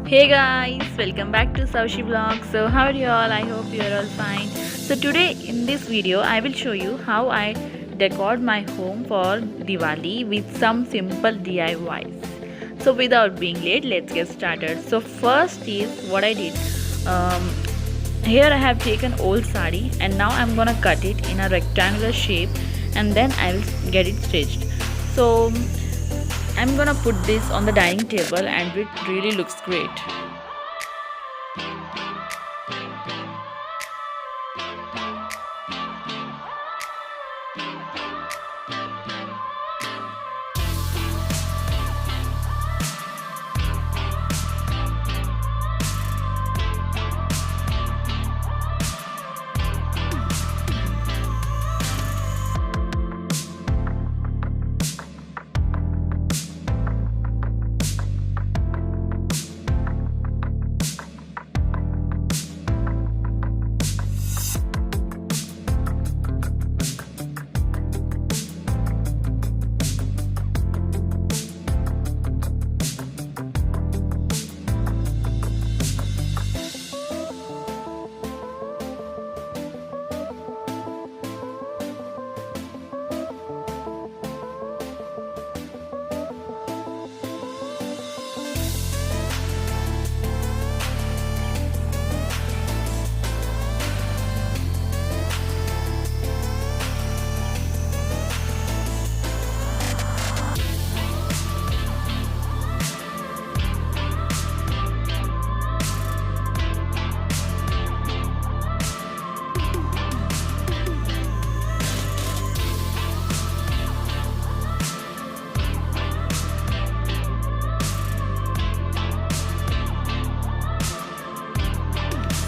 Hey guys, welcome back to Saushi Vlog. So how are you all? I hope you are all fine. So today in this video I will show you how I decored my home for Diwali with some simple DIYs. So without being late, let's get started. So first is what I did. Um, Here I have taken old sari and now I'm gonna cut it in a rectangular shape and then I will get it stitched. So I'm gonna put this on the dining table and it really looks great.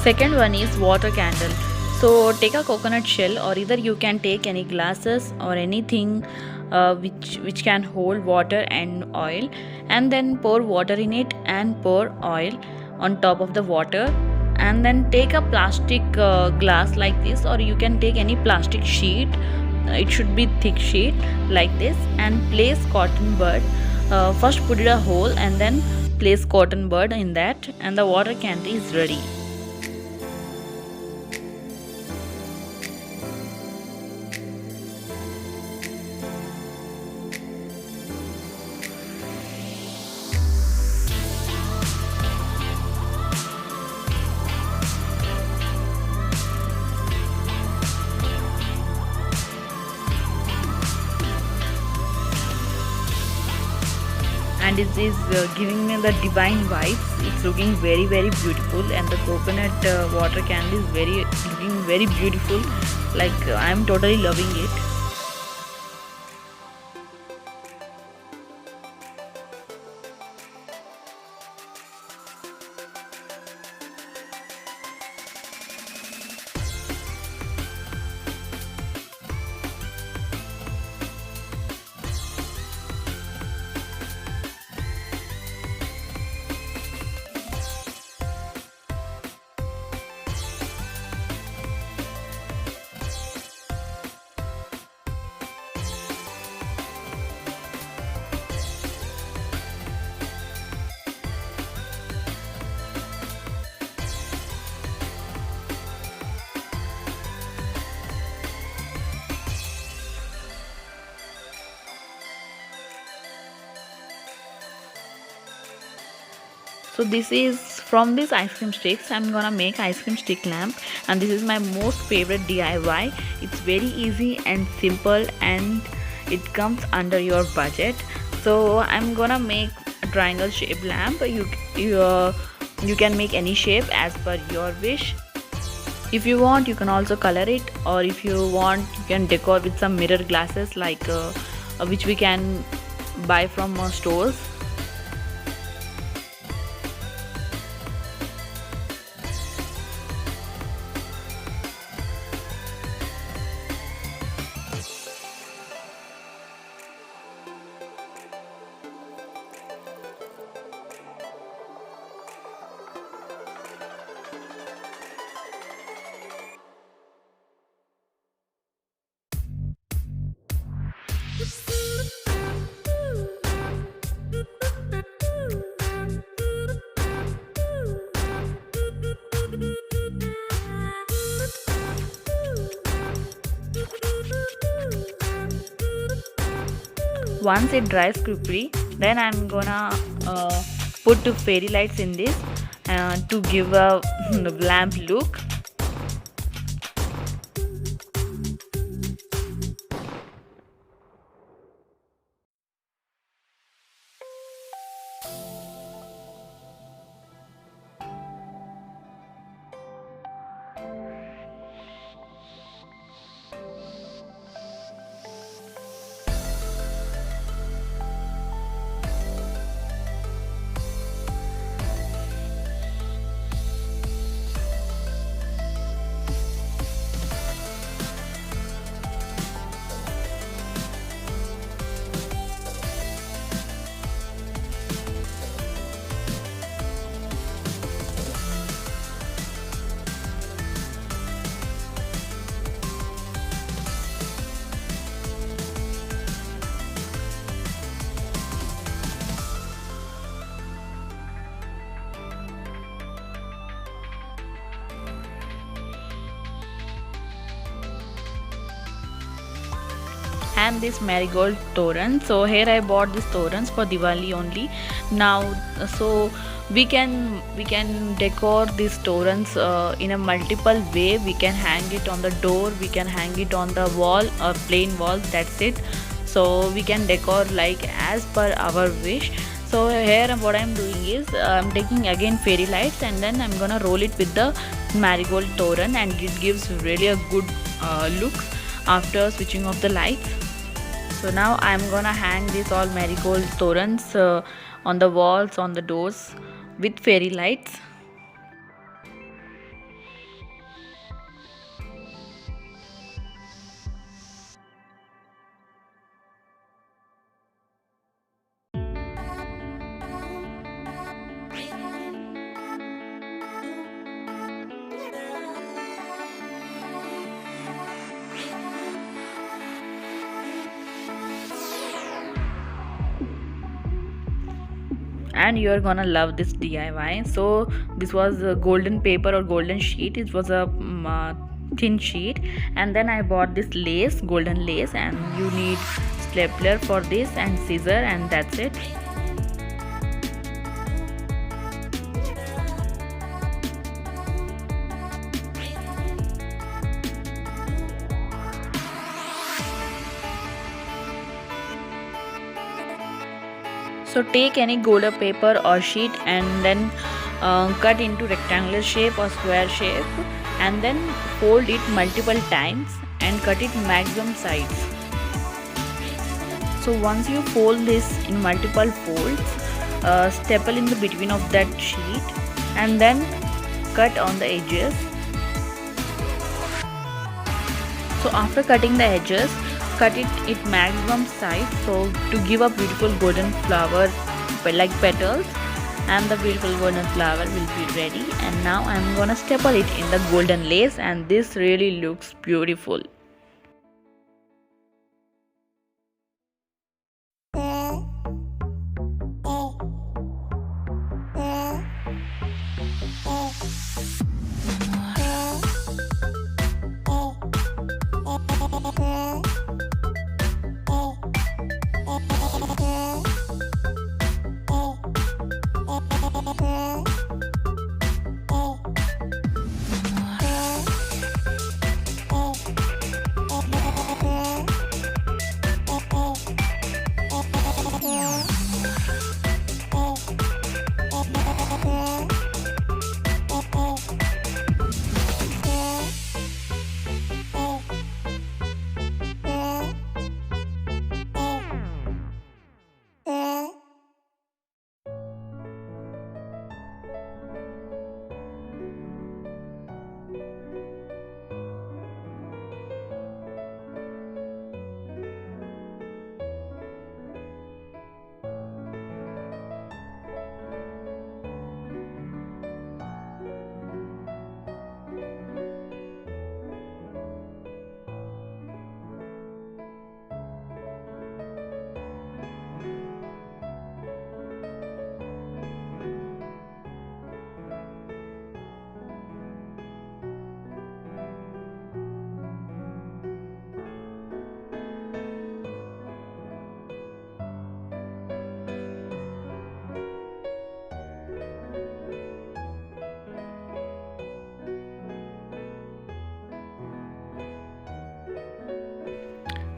Second one is water candle. So take a coconut shell or either you can take any glasses or anything which can hold water and oil, and then pour water in it and pour oil on top of the water, and then take a plastic glass like this, or you can take any plastic sheet. It should be thick sheet like this, and place cotton bud. First put it a hole and then place cotton bud in that, and the water candy is ready. And it is giving me the divine vibes. It's looking very beautiful, and the coconut water candle is looking very beautiful. Like I'm totally loving it. So this is from this ice cream sticks. I'm gonna make ice cream stick lamp, and this is my most favorite DIY. It's very easy and simple, and it comes under your budget. So I'm gonna make a triangle shaped lamp. You You can make any shape as per your wish. If you want, you can also color it, or if you want, you can decor with some mirror glasses like which we can buy from stores. Once it dries quickly, then I'm gonna put the fairy lights in this to give a lamp look. And this marigold toran. So here I bought these torans for Diwali only. Now so we can decor these torans in a multiple way. We can hang it on the door, we can hang it on the wall or plain wall, that's it. So we can decor like as per our wish. So here what I'm doing is I'm taking again fairy lights, and then I'm gonna roll it with the marigold toran, and it gives really a good look after switching off the lights. So now I'm gonna hang these all marigold torans on the walls, on the doors with fairy lights. And you're gonna love this DIY. So this was a golden paper or golden sheet. It was a thin sheet, and then I bought this lace, golden lace, and you need stapler for this and scissor, and that's it. So take any golden paper or sheet and then cut into rectangular shape or square shape, and then fold it multiple times and cut it maximum sides. So once you fold this in multiple folds, staple in the between of that sheet and then cut on the edges. So after cutting the edges, cut it maximum size, so to give a beautiful golden flower like petals, and the beautiful golden flower will be ready. And now I'm gonna staple it in the golden lace, and this really looks beautiful.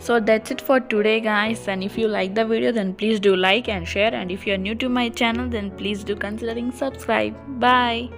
So that's it for today guys, and if you like the video then please do like and share, and if you are new to my channel then please do considering subscribe. Bye.